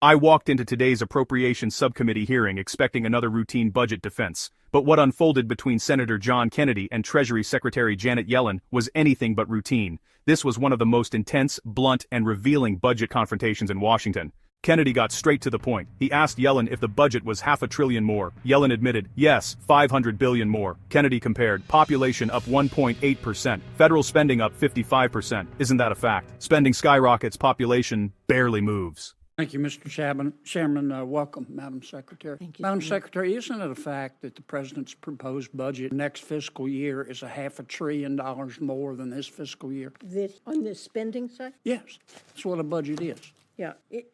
I walked into today's Appropriations Subcommittee hearing expecting another routine budget defense, but what unfolded between Senator John Kennedy and Treasury Secretary Janet Yellen was anything but routine. This was one of the most intense, blunt, and revealing budget confrontations in Washington. Kennedy got straight to the point. He asked Yellen if the budget was $500 billion more. Yellen admitted, yes, $500 billion more. Kennedy compared, population up 1.8%, federal spending up 55%. Isn't that a fact? Spending skyrockets, population barely moves. Thank you, Mr. Chairman. Welcome, Madam Secretary. Thank you. Madam Secretary, isn't it a fact that the President's proposed budget next fiscal year is $500 billion more than this fiscal year? On the spending side? Yes, that's what a budget is. Yeah, it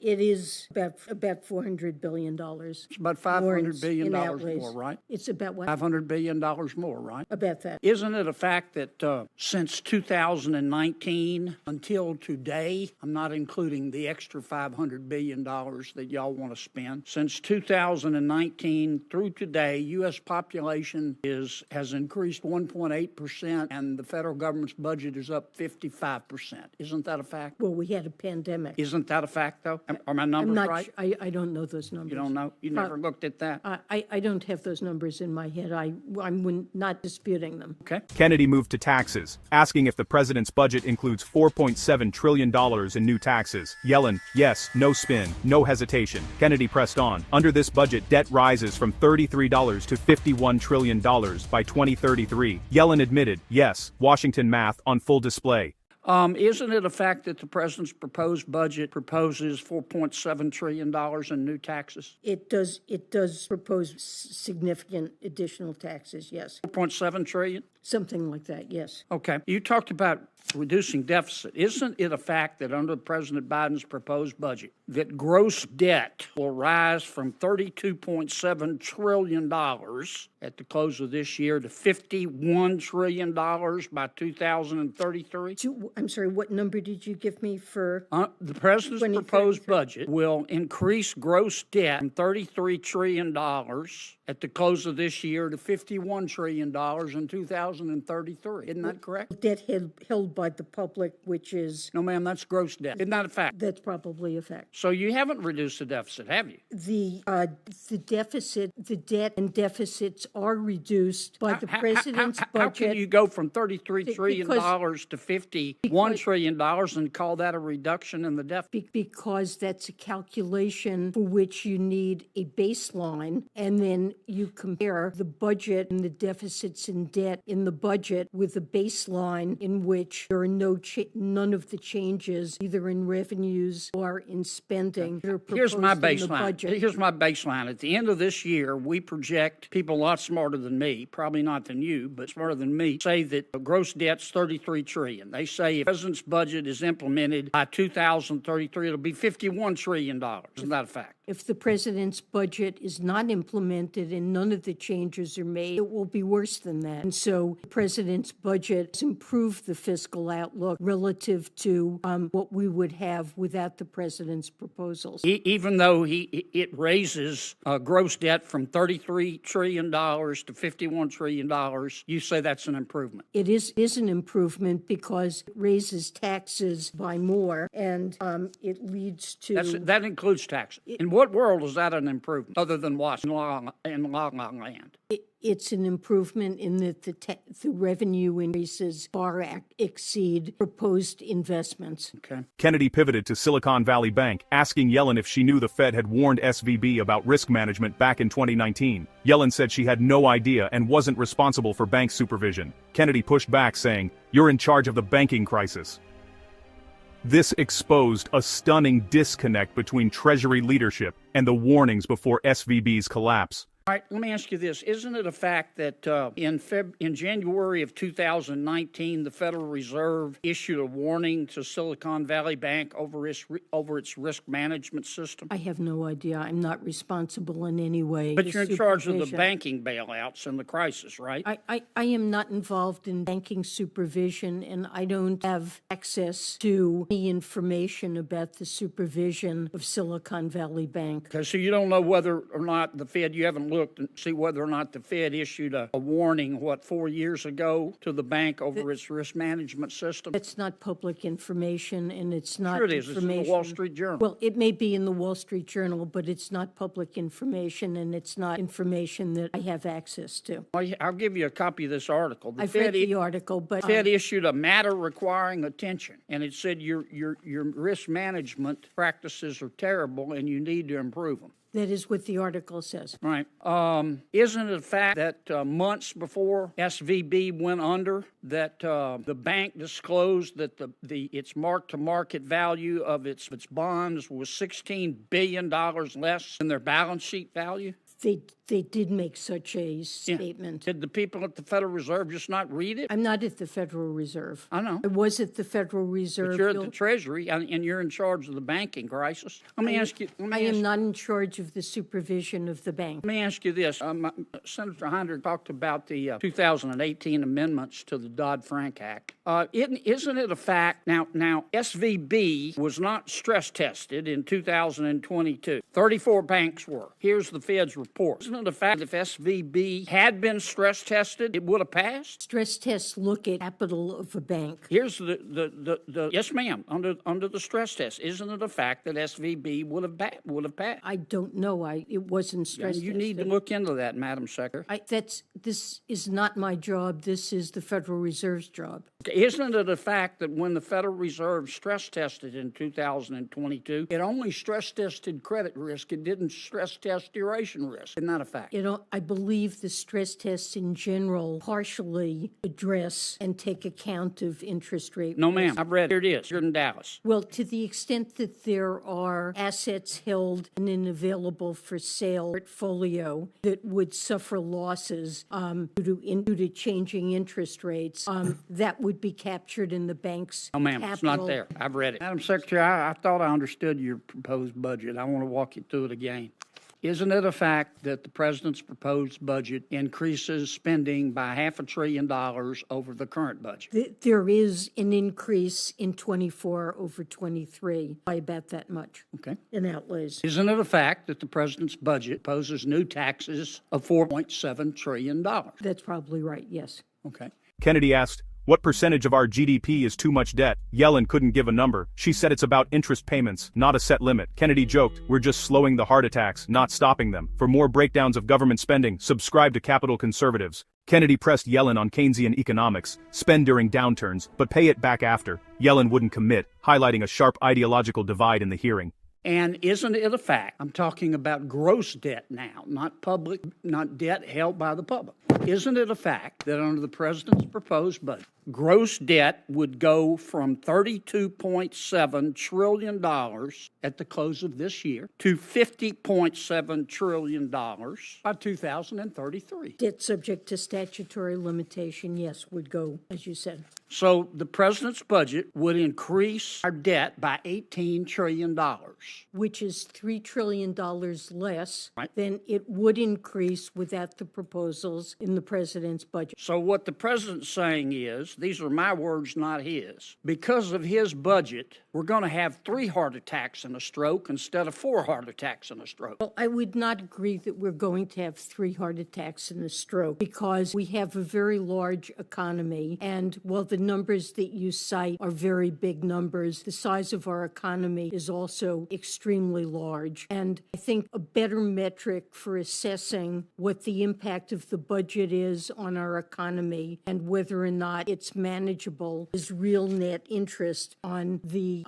is about $400 billion. It's about $500 billion more, right? It's about what? $500 billion more, right? About that. Isn't it a fact that since 2019 until today, I'm not including the extra $500 billion that y'all want to spend, since 2019 through today, U.S. population has increased 1.8%, and the federal government's budget is up 55%. Isn't that a fact? Well, we had a pandemic. Isn't that a fact, though? Are my numbers right? I don't know those numbers. You don't know? You never looked at that? I don't have those numbers in my head. I'm not disputing them. Okay. Kennedy moved to taxes, asking if the president's budget includes $4.7 trillion in new taxes. Yellen, yes, no spin, no hesitation. Kennedy pressed on. Under this budget, debt rises from $33 to $51 trillion by 2033. Yellen admitted, yes, Washington math on full display. Isn't it a fact that the president's proposed budget proposes $4.7 trillion in new taxes? It does propose significant additional taxes, yes. $4.7 trillion? Something like that, yes. Okay. You talked about reducing deficit. Isn't it a fact that under President Biden's proposed budget, that gross debt will rise from $32.7 trillion at the close of this year to $51 trillion by 2033? I'm sorry, what number did you give me for? The president's proposed budget will increase gross debt from $33 trillion at the close of this year to $51 trillion in 2033. Isn't that correct? Debt held by the public, which is... No, ma'am, that's gross debt. Isn't that a fact? That's probably a fact. So you haven't reduced the deficit, have you? The deficit, the debt and deficits are reduced by the president's budget. How can you go from $33 trillion to $51 trillion and call that a reduction in the deficit? Because that's a calculation for which you need a baseline, and then you compare the budget and the deficits and debt in the budget with a baseline in which there are none of the changes, either in revenues or in spending. Here's my baseline. Here's my baseline. At the end of this year, we project, people a lot smarter than me, probably not than you, but smarter than me, say that the gross debt's $33 trillion. They say if the president's budget is implemented by 2033, it'll be $51 trillion. Isn't that a fact? If the president's budget is not implemented and none of the changes are made, it will be worse than that. And so the president's budget has improved the fiscal outlook relative to what we would have without the president's proposals. Even though it raises gross debt from $33 trillion to $51 trillion, you say that's an improvement? It is an improvement because it raises taxes by more, and it leads to... That includes taxes. In what world is that an improvement other than Washington and La La Land? It's an improvement in that the revenue increases far exceed proposed investments. Okay. Kennedy pivoted to Silicon Valley Bank, asking Yellen if she knew the Fed had warned SVB about risk management back in 2019. Yellen said she had no idea and wasn't responsible for bank supervision. Kennedy pushed back, saying, "You're in charge of the banking crisis." This exposed a stunning disconnect between Treasury leadership and the warnings before SVB's collapse. All right, let me ask you this. Isn't it a fact that in January of 2019, the Federal Reserve issued a warning to Silicon Valley Bank over its risk management system? I have no idea. I'm not responsible in any way. But you're in charge of the banking bailouts and the crisis, right? I am not involved in banking supervision, and I don't have access to any information about the supervision of Silicon Valley Bank. Okay, so you don't know whether or not the Fed, you haven't looked and see whether or not the Fed issued a warning, 4 years ago to the bank over its risk management system? That's not public information, and it's not Sure it is. It's in the information. Wall Street Journal. Well, it may be in the Wall Street Journal, but it's not public information, and it's not information that I have access to. I'll give you a copy of this article. I've read the article, but Fed issued a matter requiring attention, and it said your risk management practices are terrible and you need to improve them. that is what the article says. Right. Isn't it a fact that months before SVB went under, that the bank disclosed that its mark-to-market value of its bonds was $16 billion less than their balance sheet value? They did make such a statement. Yeah. Did the people at the Federal Reserve just not read it? I'm not at the Federal Reserve. I know. I was at the Federal Reserve. But you're at the Treasury, and you're in charge of the banking crisis. Let me ask you. I am not in charge of the supervision of the bank. Let me ask you this. Senator Hinder talked about the 2018 amendments to the Dodd-Frank Act. Isn't it a fact? Now, SVB was not stress tested in 2022. 34 banks were. Here's the Fed's report. Isn't it a fact if SVB had been stress tested, it would have passed? Stress tests look at capital of a bank. Here's the yes, ma'am. Under the stress test, isn't it a fact that SVB would have passed? I don't know. It wasn't stress tested. You need to look into that, Madam Secretary. This is not my job. This is the Federal Reserve's job. Isn't it a fact that when the Federal Reserve stress tested in 2022, it only stress tested credit risk, it didn't stress test duration risk? Isn't that a fact? I believe the stress tests in general partially address and take account of interest rate No, risk. ma'am. I've read it. Here it is. You're in Dallas. Well, to the extent that there are assets held and available for sale portfolio that would suffer losses due to changing interest rates, that would be captured in the bank's No, ma'am. capital. It's not there. I've read it. Madam Secretary, I thought I understood your proposed budget. I want to walk you through it again. Isn't it a fact that the president's proposed budget increases spending by $500 billion over the current budget? There is an increase in 24 over 23 by about that much. Okay. In outlays. Isn't it a fact that the president's budget poses new taxes of $4.7 trillion? That's probably right, yes. Okay. Kennedy asked, "What percentage of our GDP is too much debt?" Yellen couldn't give a number. She said it's about interest payments, not a set limit. Kennedy joked, "We're just slowing the heart attacks, not stopping them." For more breakdowns of government spending, subscribe to Capital Conservatives. Kennedy pressed Yellen on Keynesian economics: spend during downturns, but pay it back after. Yellen wouldn't commit, highlighting a sharp ideological divide in the hearing. And isn't it a fact? I'm talking about gross debt now, not debt held by the public. Isn't it a fact that under the president's proposed budget, gross debt would go from $32.7 trillion at the close of this year to $50.7 trillion by 2033? Debt subject to statutory limitation, yes, would go, as you said. So the president's budget would increase our debt by $18 trillion. Which is $3 trillion less Right. than it would increase without the proposals in the president's budget. So what the president's saying is, these are my words, not his. Because of his budget, we're going to have 3 heart attacks and a stroke instead of 4 heart attacks and a stroke. Well, I would not agree that we're going to have 3 heart attacks and a stroke because we have a very large economy. And while the numbers that you cite are very big numbers, the size of our economy is also extremely large. And I think a better metric for assessing what the impact of the budget is on our economy and whether or not it's manageable is real net interest on the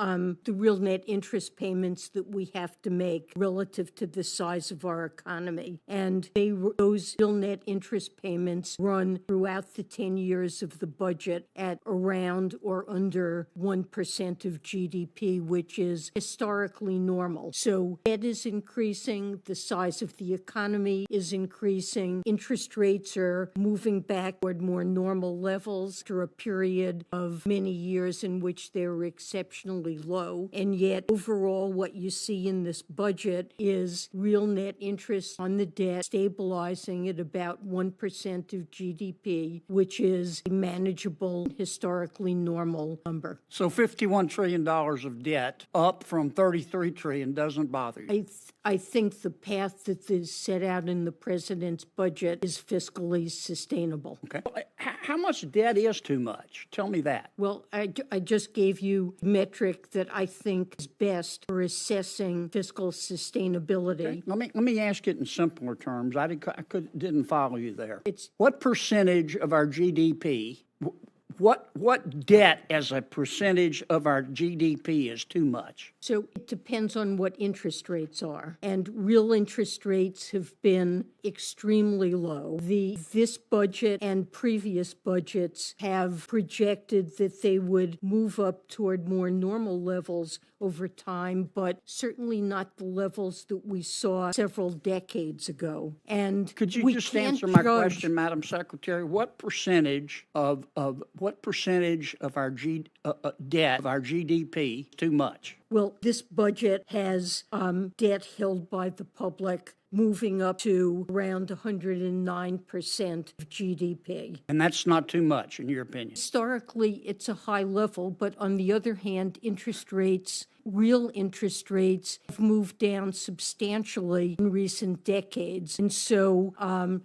real net interest payments that we have to make relative to the size of our economy. And those real net interest payments run throughout the 10 years of the budget at around or under 1% of GDP, which is historically normal. So debt is increasing, the size of the economy is increasing, interest rates are moving back toward more normal levels after a period of many years in which they were exceptionally extremely low. And yet, overall, what you see in this budget is real net interest on the debt stabilizing at about 1% of GDP, which is a manageable, historically normal number. So $51 trillion of debt up from $33 trillion doesn't bother you? I think the path that is set out in the president's budget is fiscally sustainable. Okay. How much debt is too much? Tell me that. Well, I just gave you a metric that I think is best for assessing fiscal sustainability. Okay. Let me ask it in simpler terms. I didn't follow you there. What percentage of our GDP? What debt as a percentage of our GDP is too much? So it depends on what interest rates are. And real interest rates have been extremely low. This budget and previous budgets have projected that they would move up toward more normal levels over time, but certainly not the levels that we saw several decades ago. And could you just answer my question, Madam Secretary? What percentage of our debt of our GDP is too much? Well, this budget has debt held by the public moving up to around 109% of GDP. And that's not too much, in your opinion? Historically, it's a high level, but on the other hand, real interest rates have moved down substantially in recent decades. And so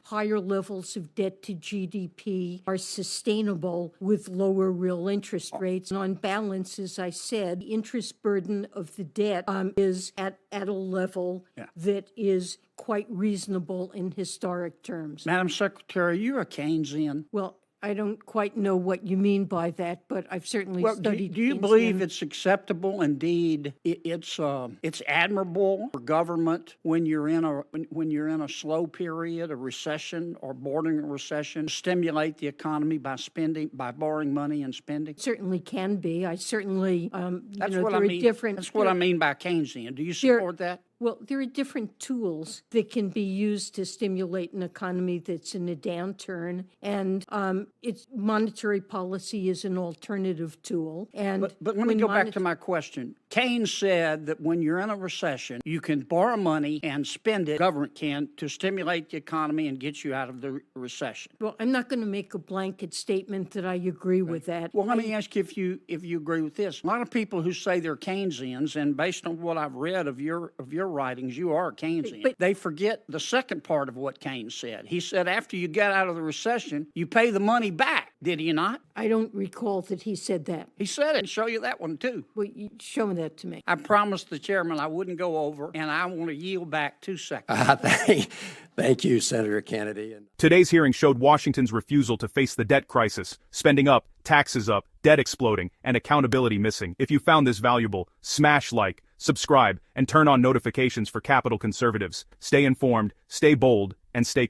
higher levels of debt to GDP are sustainable with lower real interest rates. And on balance, as I said, the interest burden of the debt is at a level that is quite reasonable in historic terms. Madam Secretary, you're a Keynesian. Well, I don't quite know what you mean by that, but I've certainly studied. Do you believe it's acceptable? Indeed, it's admirable for government when you're in a slow period, a recession, or bordering a recession, to stimulate the economy by borrowing money and spending. It certainly can be. I certainly. That's what I mean. That's what I mean by Keynesian. Do you support that? Well, there are different tools that can be used to stimulate an economy that's in a downturn, and monetary policy is an alternative tool. And but let me go back to my question. Keynes said that when you're in a recession, you can borrow money and spend it, government can, to stimulate the economy and get you out of the recession. Well, I'm not going to make a blanket statement that I agree with that. Well, let me ask you if you agree with this. A lot of people who say they're Keynesians, and based on what I've read of your writings, you are a Keynesian. But they forget the second part of what Keynes said. He said after you get out of the recession, you pay the money back. Did he not? I don't recall that he said that. He said it. I'll show you that one, too. Well, you show me that to me. I promised the chairman I wouldn't go over, and I want to yield back 2 seconds. Thank you, Senator Kennedy. Today's hearing showed Washington's refusal to face the debt crisis, spending up, taxes up, debt exploding, and accountability missing. If you found this valuable, smash like, subscribe, and turn on notifications for Capitol Conservatives. Stay informed, stay bold, and stay